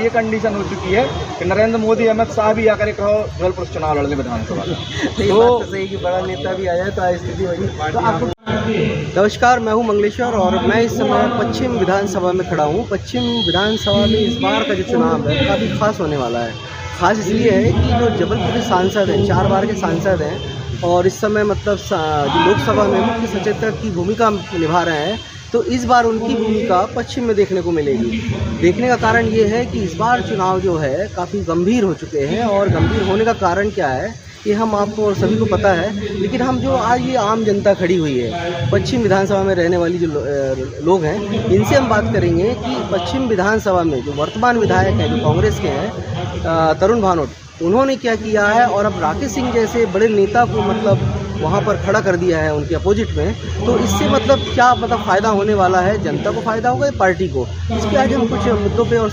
ये कंडीशन हो चुकी है कि नरेंद्र मोदी अमित शाह भी आकर कहो जबलपुर चुनाव लड़ने विधानसभा तो सही कि बड़ा नेता भी आ जाए तो स्थिति वही। तो आपको नमस्कार, मैं हूं मंगलेश्वर और मैं इस समय पश्चिम विधानसभा में खड़ा हूं। पश्चिम विधानसभा में इस बार का जो चुनाव है काफ़ी खास होने वाला है। खास इसलिए है कि जो जबलपुर के सांसद हैं, 4 बार के सांसद हैं और इस समय मतलब जो लोकसभा में मुख्य सचेतक की भूमिका निभा रहे हैं, तो इस बार उनकी भूमिका पश्चिम में देखने को मिलेगी। देखने का कारण ये है कि इस बार चुनाव जो है काफ़ी गंभीर हो चुके हैं और गंभीर होने का कारण क्या है ये हम आपको सभी को पता है, लेकिन हम जो आज ये आम जनता खड़ी हुई है पश्चिम विधानसभा में रहने वाली जो लोग हैं, इनसे हम बात करेंगे कि पश्चिम विधानसभा में जो वर्तमान विधायक हैं, जो कांग्रेस के हैं, तरुण भानोट, उन्होंने क्या किया है और अब राकेश सिंह जैसे बड़े नेता को मतलब वहाँ पर खड़ा कर दिया है उनके अपोजिट में। तो इससे मतलब क्या मतलब फ़ायदा होने वाला है, जनता को फ़ायदा होगा या पार्टी को? इस पर आज हम कुछ मुद्दों पे और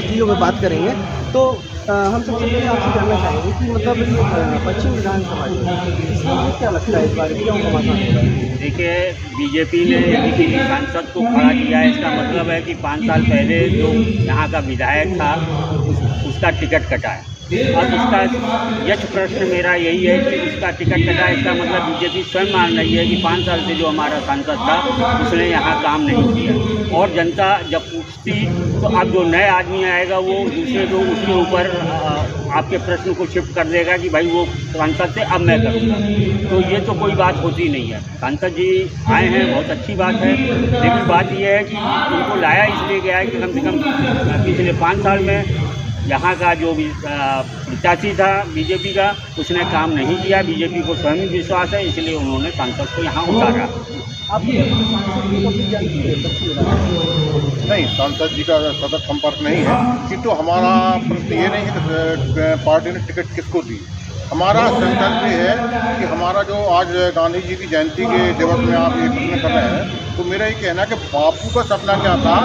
चीज़ों में बात करेंगे। तो हम सबसे पहले आपसे जानना चाहेंगे कि मतलब पश्चिम विधानसभा इसमें मुझे क्या लगता है इस बार क्यों समाधान होगा? देखिए, बीजेपी ने किसी भी सांसद को खड़ा किया है, इसका मतलब है कि 5 साल पहले जो यहाँ का विधायक था उसका टिकट कटा है। अब इसका यक्ष प्रश्न मेरा यही है कि उसका टिकट कटा है, इसका मतलब बीजेपी स्वयं मान रही है कि 5 साल से जो हमारा सांसद था उसने यहाँ काम नहीं किया। और जनता जब पूछती तो अब जो नए आदमी आएगा वो दूसरे लोग उसके ऊपर आपके प्रश्न को शिफ्ट कर देगा कि भाई वो सांसद से अब मैं करूँगा। तो ये तो कोई बात होती नहीं है। सांसद जी आए हैं, बहुत अच्छी बात है, लेकिन बात यह है कि उनको लाया इसलिए गया है कि कम से कम पिछले 5 साल में यहाँ का जो भी प्रत्याशी था बीजेपी का, उसने काम नहीं किया। बीजेपी को स्वयं विश्वास है, इसलिए उन्होंने सांसद को यहाँ उतारा। नहीं, सांसद जी का सतत संपर्क नहीं है कि तो हमारा प्रश्न ये नहीं है कि पार्टी ने टिकट किसको दी। हमारा संकल्प ये है कि हमारा जो आज गांधी जी की जयंती के दिवस में आप ये प्रश्न कर रहे हैं, तो मेरा ये कहना है कि बापू का सपना क्या था?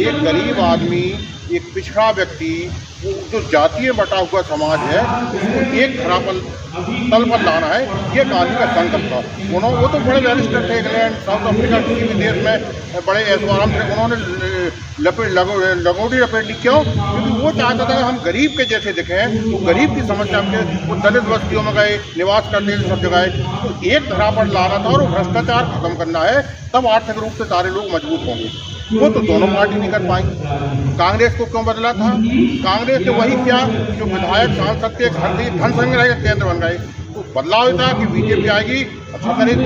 एक गरीब आदमी, एक पिछड़ा व्यक्ति, जो जातीय बटा हुआ समाज है, उसको एक धरातल पर लाना है, ये गांधी का संकल्प था। वो तो बड़े बैरिस्टर थे, इंग्लैंड, साउथ अफ्रीका, किसी भी देश में बड़े ऐशआराम थे। उन्होंने लगोटी लपेट ली। क्यों? क्योंकि वो चाहता था कि हम गरीब के जैसे दिखें। वो गरीब की समस्या में वो दलित बस्तियों में गए, निवास करते थे सब जगह। तो एक धरा पर लाना था और भ्रष्टाचार खत्म करना है, तब आर्थिक रूप से सारे लोग मजबूत होंगे। वो तो दोनों पार्टी नहीं कर पाई। कांग्रेस को क्यों बदला था? कांग्रेस ने वही किया जो विधायक सांसद के घर से धन संग्रह का केंद्र बन गए। तो बदलाव था कि बीजेपी आएगी, अच्छा करेगी।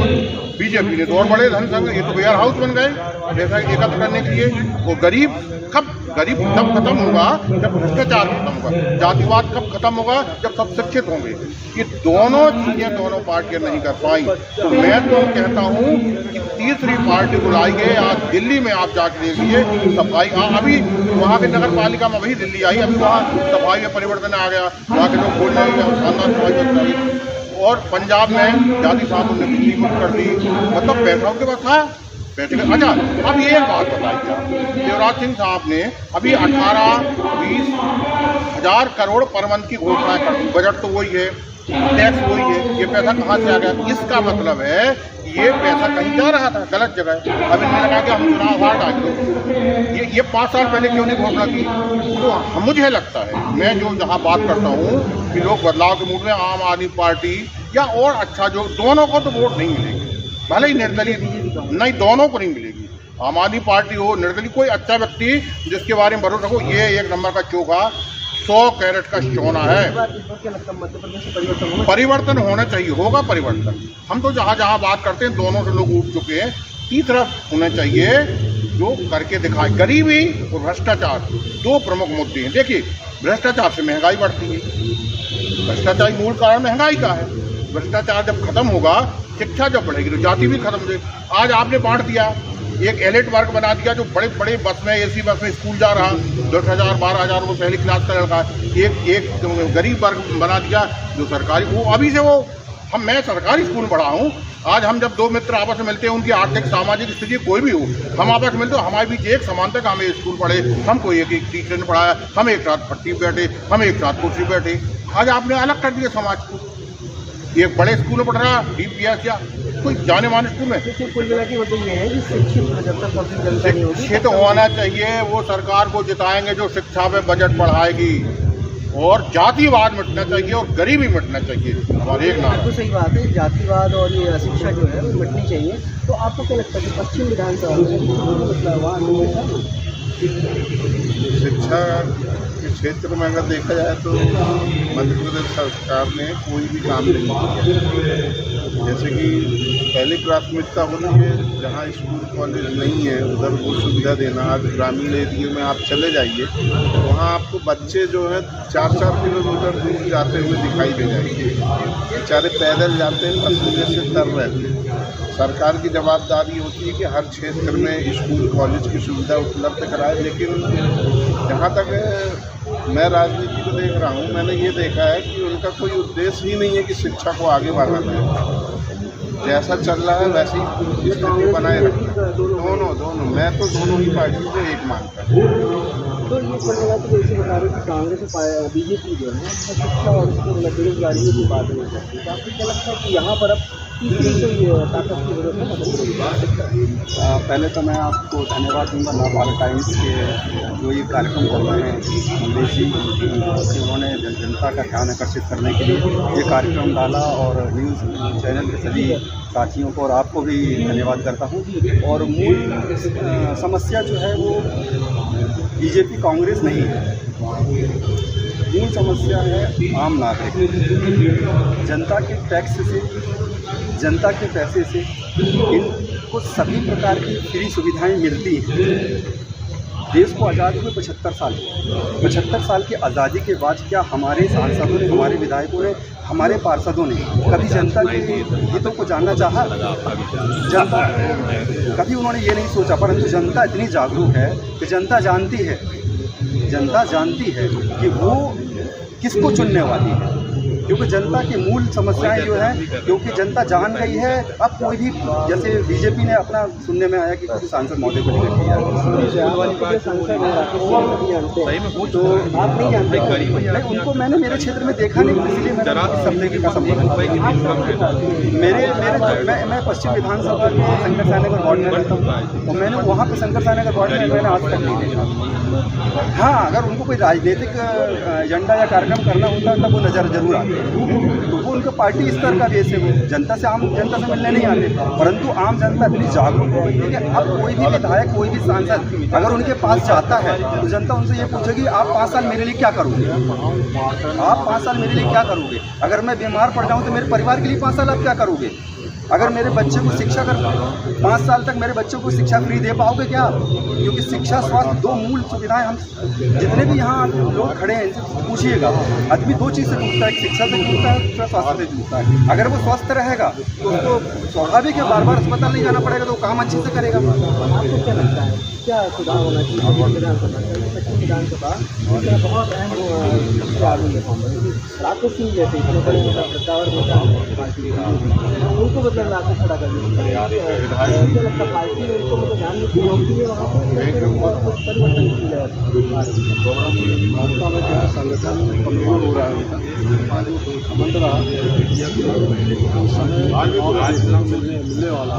बीजेपी ने तो और बड़े धन संग्रह, ये तो वेयर हाउस बन गए जैसा एकत्र करने के लिए। वो गरीब तब खत्म होगा जब भ्रष्टाचार खत्म होगा, जातिवाद कब खत्म होगा? जब सब शिक्षित होंगे। ये दोनों चीज़ें दोनों पार्टियां नहीं कर पाई। तो मैं तो कहता हूँ कि तीसरी पार्टी बुलाई गई। आज दिल्ली में आप जाके देखिए, सफाई अभी वहाँ के नगर पालिका में वही दिल्ली आई, अभी वहाँ सफाई में परिवर्तन आ गया। वहाँ के लोग बोल रहे हैं शानदार सफाई व्यवस्था हुई। और पंजाब में जाति साहब ने बिजली मुक्त कर दी। मतलब पैसा उनके पास था, पैसे का। अच्छा, अब ये बात बताइए, शिवराज सिंह साहब ने अभी 18-20 हज़ार करोड़ पर मंथ की घोषणा कर दी। बजट तो वही है, टैक्स वही है, ये पैसा कहाँ से आ गया? इसका मतलब है ये पैसा कहीं जा रहा था, गलत जगह। अब इन्होंने कहा कि हम चुनाव हार डाल दो। ये 5 साल पहले क्यों नहीं घोषणा की? तो मुझे लगता है, मैं जो जहाँ बात करता हूँ कि लोग बदलाव के मूड में, आम आदमी पार्टी या और अच्छा जो दोनों को तो वोट नहीं मिलेगी, भले ही निर्दलीय नहीं, दोनों को नहीं मिलेगी। आम आदमी पार्टी हो, निर्दलीय, कोई अच्छा व्यक्ति जिसके बारे में भरोसा रखो, ये एक नंबर का चोखा 100 कैरेट का सोना है। परिवर्तन होना चाहिए, होगा परिवर्तन। हम तो जहाँ जहाँ बात करते हैं दोनों से लोग उठ चुके हैं। तीसरा होना चाहिए जो करके दिखाए। गरीबी और भ्रष्टाचार 2 प्रमुख मुद्दे हैं। देखिए, भ्रष्टाचार से महंगाई बढ़ती है। भ्रष्टाचार मूल कारण महंगाई का है। भ्रष्टाचार जब खत्म होगा, शिक्षा जब बढ़ेगी, तो जाति भी खत्म हो जाएगी। आज आपने बांट दिया, एक एलिट वर्ग बना दिया जो बड़े बड़े बस में, एसी बस में स्कूल जा रहा, 10,000-12,000 वो पहली क्लास का लड़का। एक गरीब वर्ग बना दिया जो सरकारी, वो अभी से मैं सरकारी स्कूल में पढ़ा हूँ। आज हम जब 2 मित्र आपस में मिलते हैं, उनकी आर्थिक सामाजिक स्थिति कोई भी हो, हम आपस में मिलते हो, हमारे बीच एक समानता का, हमें स्कूल पढ़े, हमको एक टीचर ने पढ़ाया, हम एक साथ पट्टी बैठे, हम एक साथ कुर्सी बैठे। आज आपने अलग कर दिया समाज को। एक बड़े स्कूल में पढ़ रहा DPS या कोई जाने माने स्कूल में। तो कुल मिला के मतलब ये है कि शिक्षित जब तक पब्लिक जनता नहीं होगी शिक्षित होना चाहिए, वो सरकार को जिताएंगे जो शिक्षा पे बजट बढ़ाएगी, और जातिवाद मिटना चाहिए और गरीबी मिटना चाहिए। हमारे एक नाम तो सही बात है, जातिवाद और ये अशिक्षा जो है वो मिटनी चाहिए। तो आपको क्या लगता है कि पश्चिम विधानसभा में मतलब वहाँ शिक्षा के क्षेत्र में अगर देखा जाए तो मध्य प्रदेश सरकार ने कोई भी काम नहीं किया। जैसे कि पहली प्राथमिकता होती है जहाँ स्कूल कॉलेज नहीं है उधर वो सुविधा देना। आज ग्रामीण एरिया में आप चले जाइए, वहाँ आपको बच्चे जो है 4-4 किलोमीटर दूर जाते हुए दिखाई दे जाएंगे। बेचारे पैदल जाते हैं, पसीने से तर रहते हैं। सरकार की जवाबदारी होती है कि हर क्षेत्र में स्कूल कॉलेज की सुविधा उपलब्ध कराए, लेकिन जहाँ तक मैं राजनीति को देख रहा हूँ, मैंने ये देखा है कि उनका कोई उद्देश्य ही नहीं है कि शिक्षा को आगे बढ़ाना है। जैसा चल रहा है वैसे ही स्थिति बनाए रखना है। दोनों मैं तो दोनों ही पार्टी को एक मानता हूँ। तो ये पड़ेगा तो जैसे बता रहे कि कांग्रेस और बीजेपी जो है शिक्षा और बेरोजगारी की बात नहीं करती। तो आपको क्या लगता है कि यहाँ पर अब तीसरी कोई ताकत की जरूरत है? पहले तो मैं आपको धन्यवाद दूंगा नवभारत टाइम्स के जो ये कार्यक्रम कर रहे हैं मंगलेश जी, उन्होंने जनता का ध्यान आकर्षित करने के लिए ये कार्यक्रम डाला, और न्यूज़ चैनल के सभी साथियों को और आपको भी धन्यवाद करता हूँ। और मूल समस्या जो है वो बीजेपी कांग्रेस नहीं है, मूल समस्या है आम नागरिक। जनता के टैक्स से, जनता के पैसे से इनको सभी प्रकार की फ्री सुविधाएं मिलती हैं। देश को आज़ाद हुए 75 साल की आज़ादी के बाद क्या हमारे सांसदों ने, हमारे विधायकों ने, हमारे पार्षदों ने कभी जनता के हितों को जानना चाहा? जनता कभी उन्होंने ये नहीं सोचा। परंतु जनता इतनी जागरूक है कि जनता जानती है कि वो किसको चुनने वाली है, क्योंकि जनता की मूल समस्याएं जो है, क्योंकि जनता जान गई है। अब कोई भी, जैसे बीजेपी ने अपना सुनने में आया कि किसी सांसद महोदय को टिकट दिया, तो आप नहीं जानते। नहीं, उनको मैंने मेरे क्षेत्र में देखा नहीं, इसलिए मैंने समझने की कसम मैं पश्चिम विधानसभा के शंकर सायनगर वार्ड में रहता हूँ, और मैंने वहाँ पर शंकर सायनगर वार्ड में मैंने आज तक नहीं देखा। हाँ, अगर उनको कोई राजनीतिक एजेंडा या कार्यक्रम करना होता तब वो नज़र जरूर आते, तो वो उनका पार्टी स्तर का बेस है, वो जनता से, आम जनता से मिलने नहीं आते। परंतु आम जनता इतनी जागरूक हो गई है कि अब कोई भी विधायक, कोई भी सांसद अगर उनके पास जाता है तो जनता उनसे ये पूछेगी आप 5 साल मेरे लिए क्या करोगे? आप 5 साल मेरे लिए क्या करोगे? अगर मैं बीमार पड़ जाऊँ तो मेरे परिवार के लिए 5 साल आप क्या करोगे? अगर मेरे बच्चे को शिक्षा कर 5 साल तक मेरे बच्चों को शिक्षा फ्री दे पाओगे क्या? क्योंकि शिक्षा, स्वास्थ्य, 2 मूल सुविधाएं हम जितने भी यहाँ लोग खड़े हैं इनसे पूछिएगा, आदमी 2 चीज़ से जूझता है, एक शिक्षा से जूझता है, दूसरा स्वास्थ्य से जूझता है। अगर वो स्वस्थ रहेगा तो उसको स्वाभाविक है बार अस्पताल नहीं जाना पड़ेगा, तो वो काम अच्छे से करेगा। आपको क्या लगता है क्या सुधार होना चाहिए विधानसभा? बहुत अहम राकेश सिंह जैसे इतने बड़े प्रचार उनको मतलब लाके खड़ा कर दिया, क्या लगता है पार्टी ने उनको मतलब ध्यान नहीं होती है वहाँ पर कुछ परिवर्तन किया है? संगठन कमजोर हो रहा है, मंत्रा मिलने वाला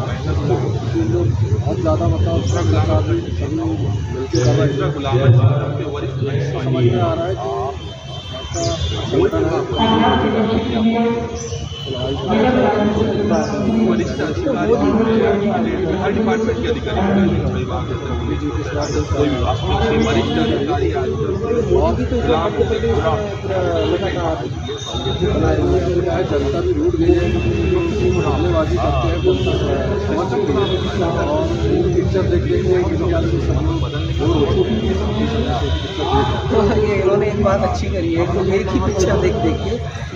बहुत ज़्यादा मतलब सभी मिलकर समझ में आ रहा है हर डिपार्टमेंट के अधिकारी जनता भी रूट गई है, हमलेबाजी करते हैं, और पिक्चर देख देख के किसी आदमी तो ये इन्होंने एक बात अच्छी करी है कि एक ही पिक्चर देख के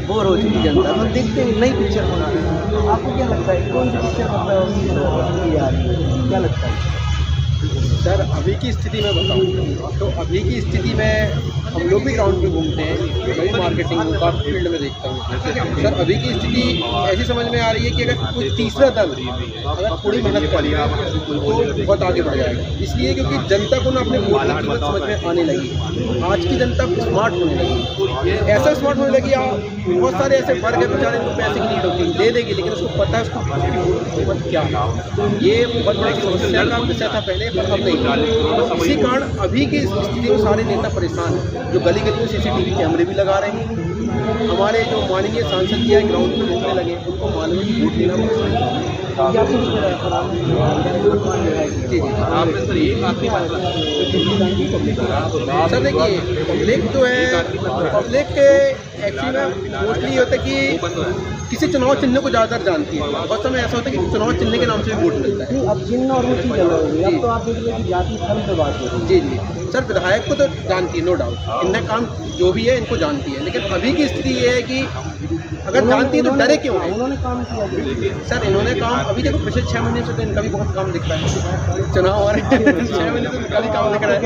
बोर हो चुकी जनता, तो देखते हैं नई पिक्चर बना रही है। आपको क्या लगता है कौन सी पिक्चर क्या लगता है? सर, अभी की स्थिति में बताऊँ तो अभी की स्थिति में हम लोग जो भी ग्राउंड पे घूमते हैं, वही मार्केटिंग को काफ़ी फील्ड में देखता हूँ सर। अभी की स्थिति ऐसी समझ में आ रही है कि अगर कोई तीसरा दल अगर थोड़ी मेहनत करेगा तो बहुत आगे बढ़ जाएगा। इसलिए क्योंकि जनता को ना अपने वोट की कीमत समझ में आने लगी। आज की जनता स्मार्ट होने लगी, ऐसा स्मार्ट होने लगी। बहुत सारे ऐसे वर्ग है बेचारे को पैसे की नीड होती है, दे देगी, लेकिन उसको पता है उसको कीमत क्या है। ये बहुत बड़ी समस्या का विषय था पहले, पर अब नहीं। इसी कारण अभी की स्थिति में सारे नेता परेशान हैं। जो गली गली में CCTV कैमरे भी लगा रहे हैं। हमारे जो माननीय सांसद जी है ग्राउंड में घूमने लगे, उनको मालूम है कि वोट लेना जी सर। देखिए पब्लिक जो है, पब्लिक एक्चुअली में मोस्टली होता है कि किसी चुनाव चिन्ह को ज़्यादातर जानती है। बहुत समय ऐसा होता है कि चुनाव चिन्ह के नाम से भी वोट मिलता है। अब चिन्ह और वो चीज़ अलग है। अब तो आप देख रहे हैं कि जाति धर्म पे बात हो रही है। जी सर, विधायक को तो जानती है नो डाउट, इनका काम जो भी है इनको जानती है, लेकिन अभी की स्थिति ये है कि अगर जानती है तो डरे क्यों है? उन्होंने काम किया सर, इन्होंने काम अभी देखो पिछले 6 महीने से तो इनका भी बहुत काम दिख रहा है। चुनाव आ रहे हैं 6 महीने से इनका भी काम दिख रहा है।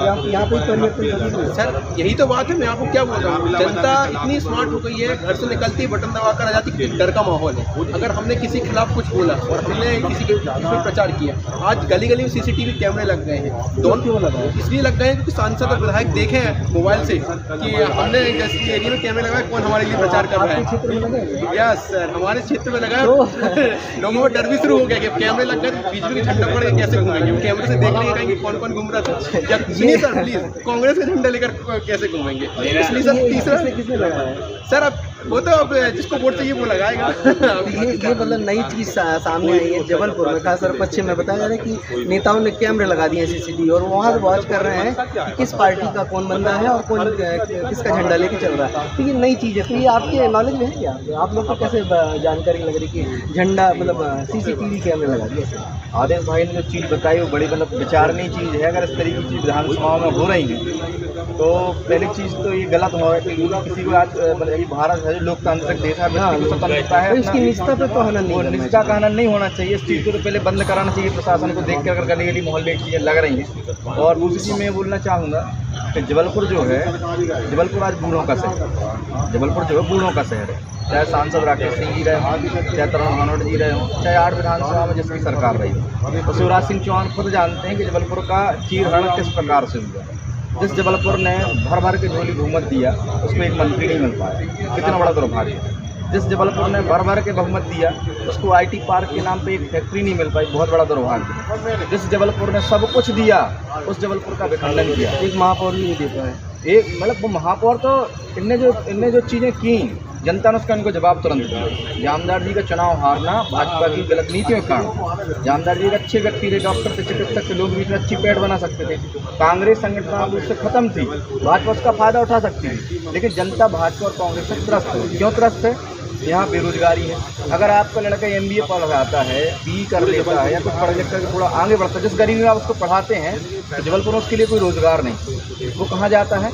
आप यहाँ पे परिवर्तन सर यही तो बात है, मैं आपको क्या बोल रहा हूँ, जनता इतनी स्मार्ट हो गई है, घर से निकलती बटन दबा कर आ जाती, डर का माहौल है। अगर हमने किसी के खिलाफ कुछ बोला और हमने किसी के इसमें प्रचार किया, आज गली गली में CCTV कैमरे लग गए हैं। दोनों इसलिए लग गए हैं क्योंकि सांसद और विधायक देखे हैं मोबाइल से कि हमने जैसे एरिया में कैमरे लगाए, कौन हमारे लिए प्रचार कर रहा है। यस सर, हमारे क्षेत्र में लगा, लोगों को डर भी शुरू हो गया कि कैमरे लग गए, बीच में झंडा पड़ गया, कैसे घूमेंगे? वो कैमरे से देख लेंगे कहेंगे कौन कौन घूम रहा था। सुनिए सर प्लीज, कांग्रेस का झंडा लेकर कैसे घूमेंगे? इसलिए सर तीसरा किसने लगाया है सर, अब वो तो अब जिसको वोट चाहिए वो लगाएगा। ये मतलब नई चीज़ सामने आई है जबलपुर में, खासकर पश्चिम में बताया जा रहा है कि नेताओं ने कैमरे लगा दिए हैं CCTV, और वहाँ से वॉच कर रहे हैं कि किस पार्टी का कौन बंदा है और कौन किसका झंडा लेके चल रहा है। तो ये नई चीज़ है। तो ये आपके नॉलेज में है क्या? आप लोग को कैसे जानकारी लग रही कि झंडा मतलब CCTV कैमरे लगा दिए? आदेश भाई ने जो चीज़ बताई वो बड़ी मतलब विचारणीय चीज़ है। अगर इस तरीके की चीज़ विधानसभा में हो रही है तो पहली चीज़ तो ये गलत हो है कि किसी को आज मतलब भारत है लोकतांत्रिक देश है, स्वतंत्रता है, इसकी निष्ठा पे तो हनन नहीं, निष्ठा का हनन नहीं होना चाहिए। इस चीज़ को तो पहले बंद कराना चाहिए प्रशासन को। देख कर अगर गली गली मोहल्ले की चीज़ें लग रही हैं। और दूसरी चीज़ मैं बोलना चाहूँगा कि जबलपुर जो है, जबलपुर आज बूढ़ों का शहर है। जबलपुर जो है बूढ़ों का शहर है। चाहे सांसद राकेश सिंह जी रहे हों, चाहे तरुण भानोट जी रहे हों, चाहे 8 विधानसभा में जिसकी सरकार रही हो, तो शिवराज सिंह चौहान खुद जानते हैं कि जबलपुर का चीरहरण किस प्रकार से हुआ। जिस जबलपुर ने भर भर के झोली बहुमत दिया उसको एक मंत्री नहीं मिल पाया, कितना बड़ा दुर्भाग्य है। जिस जबलपुर ने भर भर के बहुमत दिया उसको IT पार्क के नाम पे एक फैक्ट्री नहीं मिल पाई, बहुत बड़ा दुर्भाग्य। जिस जबलपुर ने सब कुछ दिया उस जबलपुर का विखंडन किया। एक महापौर भी नहीं दे पाए। एक मतलब वो महापौर तो इनने जो चीज़ें की जनता ने उसका इनको जवाब तुरंत दिया। जामदार जी का चुनाव हारना भाजपा की गलत नीतियों के कारण। जामदार जी एक अच्छे व्यक्ति थे, डॉक्टर थे, चिकित्सक थे, लोग बीच में अच्छी पैठ बना सकते थे। कांग्रेस संगठन रूप से खत्म थी, भाजपा उसका फायदा उठा सकती थी, लेकिन जनता भाजपा और कांग्रेस से त्रस्त है। क्यों त्रस्त है? यहाँ बेरोजगारी है। अगर आपका लड़का MBA पढ़ आता है, BE कर लेता है या कुछ पढ़ लिख कर थोड़ा आगे बढ़ता है, जिस गरीब में आप उसको पढ़ाते हैं तो जबलपुर में उसके लिए कोई रोजगार नहीं, वो कहाँ जाता है?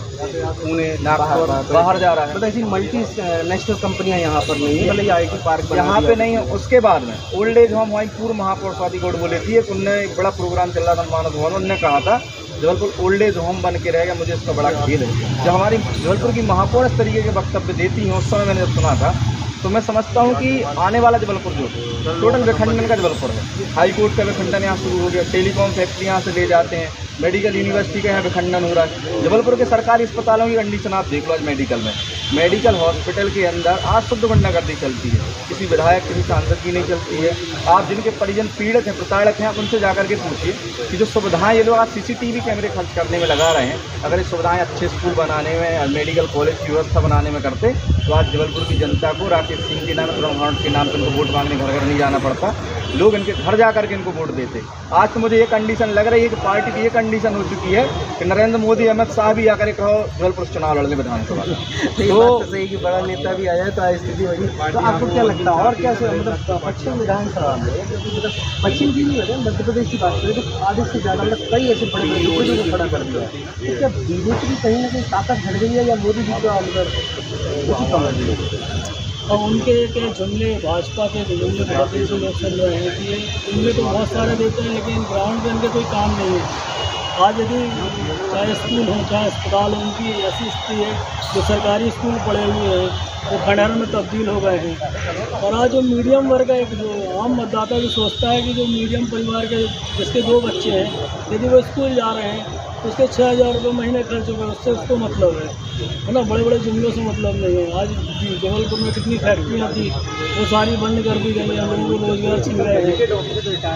पुणे, नागपुर, बाहर जा रहा है। मतलब ऐसी मल्टीनेशनल कंपनियां यहाँ पर नहीं है, मतलब IT पार्क यहाँ पे नहीं है। उसके बाद में ओल्ड एज होम, हमारी पूर्व महापौर स्वाति गौड़ बोले थी, उनने एक बड़ा प्रोग्राम चल रहा था मानस भवन, उन्होंने कहा था जबलपुर ओल्ड एज होम बन के रहेगा। मुझे इसका बड़ा खेद है। जब हमारी जबलपुर की महापौर इस तरीके के वक्तव्य देती हैं, उस समय मैंने जब सुना था तो मैं समझता हूँ कि आने वाला जबलपुर जो टोटल विखंडन का जबलपुर है। हाई कोर्ट का विखंडन यहाँ शुरू हो गया, टेलीकॉम फैक्ट्री यहाँ से ले जाते हैं, मेडिकल यूनिवर्सिटी का यहाँ विखंडन हो रहा है। जबलपुर के सरकारी अस्पतालों की कंडीशन आप देख लो। आज मेडिकल हॉस्पिटल के अंदर आज शुद्ध गुंडागर्दी चलती है, किसी विधायक किसी सांसद की नहीं चलती है। आप जिनके परिजन पीड़ित हैं, प्रताड़ित हैं, आप उनसे जाकर के पूछिए कि जो सुविधाएं ये लोग आज CCTV कैमरे खर्च करने में लगा रहे हैं, अगर ये सुविधाएं अच्छे स्कूल बनाने में, मेडिकल कॉलेज की व्यवस्था बनाने में करते तो आज जबलपुर की जनता को राकेश सिंह के नाम, तरुण भानोट के नाम पर इनको वोट मांगने घर घर नहीं जाना पड़ता, लोग इनके घर जा करके इनको वोट देते। आज तो मुझे ये कंडीशन लग रही है कि पार्टी की ये कंडीशन हो चुकी है कि नरेंद्र मोदी, अमित शाह भी आकर कहो जबलपुर चुनाव लड़ने विधानसभा। तो सही कि बड़ा नेता भी आ जाए तो स्थिति वही। तो आपको क्या लगता है और क्या मतलब पश्चिम विधानसभा में, मतलब पश्चिम की नहीं है, मध्य प्रदेश की बात करें तो आधे से ज़्यादा मतलब कई ऐसे बड़े बड़े लोगों को खड़ा कर दिया है। तो क्या BJP की कहीं ना कहीं ताकत घट गई है या मोदी जी का अंदर उसी कम है? और उनके के जुमले, भाजपा के जुमले बहुत ऐसे लोग चल रहे हैं कि उनमें तो बहुत सारे देते हैं लेकिन ग्राउंड पे उनके कोई काम नहीं है। आज यदि चाहे स्कूल हो चाहे अस्पताल हो, उनकी ऐसी स्थिति है जो सरकारी स्कूल पड़े हुए हैं वो खंडहर में तब्दील हो गए हैं। और आज जो मीडियम वर्ग है, जो आम मतदाता जो सोचता है कि जो मीडियम परिवार के जिसके 2 बच्चे हैं, यदि वो स्कूल जा रहे हैं तो उसके 6,000 रुपये महीने खर्च हो गए, उससे उसको मतलब है ना, बड़े बड़े जुमलों से मतलब नहीं है। आज जबलपुर में कितनी फैक्ट्रियाँ थी वो सारी बंद कर दी गई हैं, लोगों को रोजगार छीन रहे हैं।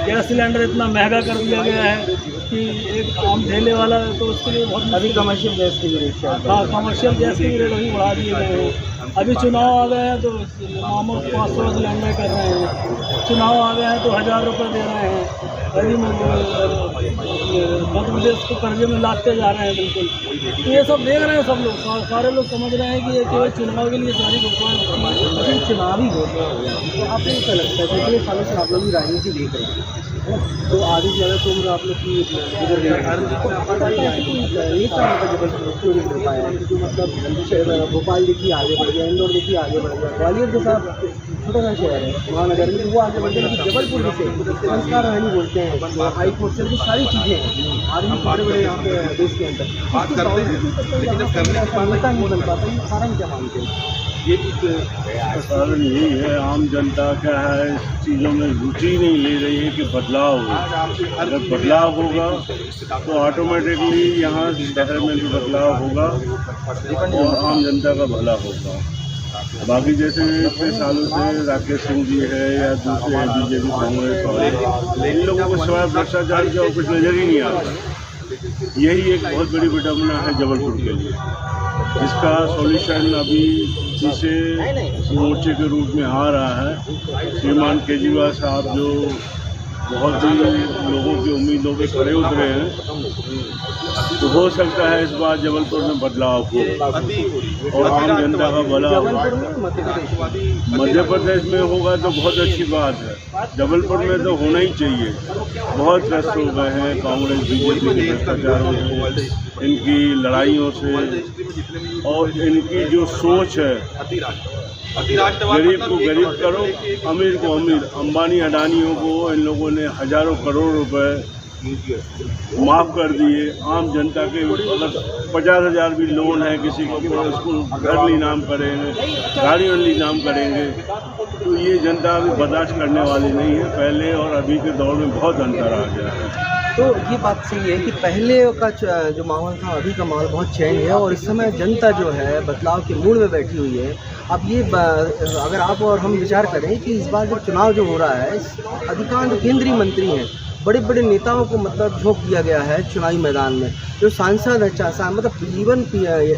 गैस सिलेंडर इतना महंगा कर दिया गया है कि एक आम ठेले वाला है तो उसके लिए बहुत अभी कमर्शियल गैस की भी रेट है। हाँ, कमर्शियल गैस के भी रेट अभी बढ़ा दिए गए हैं। अभी चुनाव आ गए हैं तो मामू 500 सिलेंडर कर रहे हैं, चुनाव आ गए हैं तो 1,000 रुपये दे रहे हैं। अभी मध्य प्रदेश को कर्जे में लादते जा रहे हैं बिल्कुल। तो ये सब देख रहे हैं सब लोग, सारे लोग समझ रहे हैं कि ये केवल चुनाव के लिए सारी घोषणाएं होती हैं। लेकिन चुनावी घोषणा हो गया तो आपको क्या लगता है, पिछले सालों से आप लोग भी राजनीति देख रहे हैं, तो आधी से ज़्यादा उम्र आप लोग की गुजर गई है, ये क्या मतलब जबलपुर क्यों नहीं कर पाया? क्योंकि मतलब भोपाल देखिए आगे बढ़ गया, इंदौर देखिए आगे बढ़ गया, ग्वालियर जैसा छोटा सा शहर है महानगर में, वो आगे बढ़ गया। लेकिन जबलपुर जैसे संस्कार रानी बोलते हैं, हाई कोर्ट से सारी चीज़ें हैं, आर्मी बड़े बड़े यहाँ पे देश के अंदर बात करते हैं, लेकिन जब करने की क्षमता नहीं बन पाता, ये कारण क्या मानते हैं? ये कारण यही है, आम जनता क्या है इस चीज़ों में रुचि नहीं ले रही है कि बदलाव हो। अगर बदलाव होगा तो ऑटोमेटिकली यहाँ शहर में भी बदलाव होगा और आम जनता का भला होगा। बाकी जैसे इतने सालों से राकेश सिंह जी है या दूसरे हैं बीजेपी कांग्रेस वाले, इन लोगों को सिवाय भ्रष्टाचार के और कुछ नज़र ही नहीं आता। यही एक बहुत बड़ी विडम्बना है जबलपुर के लिए, जिसका सॉल्यूशन अभी तीसरे मोर्चे के रूप में आ रहा है। श्रीमान केजरीवाल साहब जो बहुत ही लोगों की उम्मीदों पे खड़े उतरे हैं, तो हो सकता है इस बार जबलपुर में बदलाव हो और आम जनता का भला हो। मध्य प्रदेश में होगा तो बहुत अच्छी बात है, जबलपुर में तो होना ही चाहिए। बहुत ग्रस्त हो गए हैं कांग्रेस बीजेपी के भ्रष्टाचारों से, इनकी लड़ाइयों से, और इनकी जो सोच है गरीब को गरीब करो, अमीर को अमीर। अंबानी अडानियों को इन लोगों ने हज़ारों करोड़ रुपए माफ़ कर दिए। आम जनता के अगर 50,000 भी लोन है किसी को, उसको घर नीलाम करेंगे, गाड़ी नीलाम करेंगे, तो ये जनता अभी बर्दाश्त करने वाली नहीं है। पहले और अभी के दौर में बहुत अंतर आ गया है। तो ये बात सही है कि पहले का जो माहौल था अभी का माहौल बहुत चेंज है, और इस समय जनता जो है बदलाव के मूड में बैठी हुई है। अब ये अगर आप और हम विचार करें कि इस बार जो चुनाव जो हो रहा है, अधिकांश केंद्रीय मंत्री हैं, बड़े बड़े नेताओं को मतलब झोंक दिया गया है चुनावी मैदान में। जो सांसद है, मतलब इवन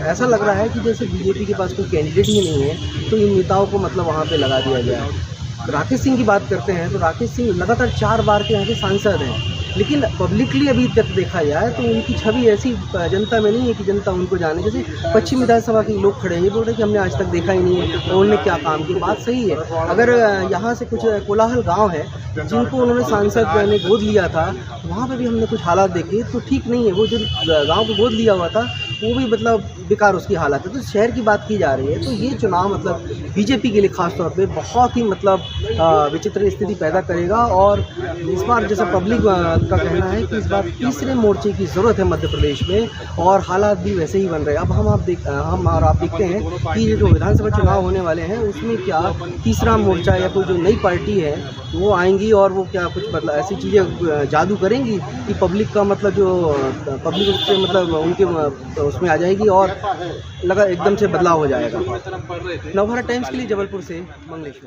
ऐसा लग रहा है कि जैसे बीजेपी के पास कोई कैंडिडेट ही नहीं है, तो इन नेताओं को मतलब वहाँ पे लगा दिया गया है। राकेश सिंह की बात करते हैं तो राकेश सिंह लगातार 4 बार के यहाँ के सांसद हैं, लेकिन पब्लिकली अभी तक देखा जाए तो उनकी छवि ऐसी जनता में नहीं है कि जनता उनको जाने। जैसे पश्चिम विधानसभा के लोग खड़े हैं, ये बोल रहे हैं कि हमने आज तक देखा ही नहीं है और उन्होंने क्या काम किया। बात सही है, अगर यहाँ से कुछ कोलाहल गांव है जिनको उन्होंने सांसद ने गोद लिया था, वहाँ पे भी हमने कुछ हालात देखे तो ठीक नहीं है। वो जो गाँव को गोद लिया हुआ था वो भी मतलब बेकार उसकी हालत है। तो शहर की बात की जा रही है, तो ये चुनाव मतलब बीजेपी के लिए खास तौर पे बहुत ही मतलब विचित्र स्थिति पैदा करेगा। और इस बार जैसा पब्लिक का कहना है कि इस बार तीसरे मोर्चे की ज़रूरत है मध्य प्रदेश में, और हालात भी वैसे ही बन रहे हैं। अब हम आप देखते हैं कि ये जो विधानसभा चुनाव होने वाले हैं उसमें क्या तीसरा मोर्चा या कोई जो नई पार्टी है वो आएंगी और वो क्या कुछ मतलब ऐसी चीज़ें जादू करेंगी कि पब्लिक का मतलब जो पब्लिक उससे मतलब उनके उसमें आ जाएगी और लगा एकदम से बदलाव हो जाएगा। नवभारत टाइम्स के लिए जबलपुर से मंगलेश।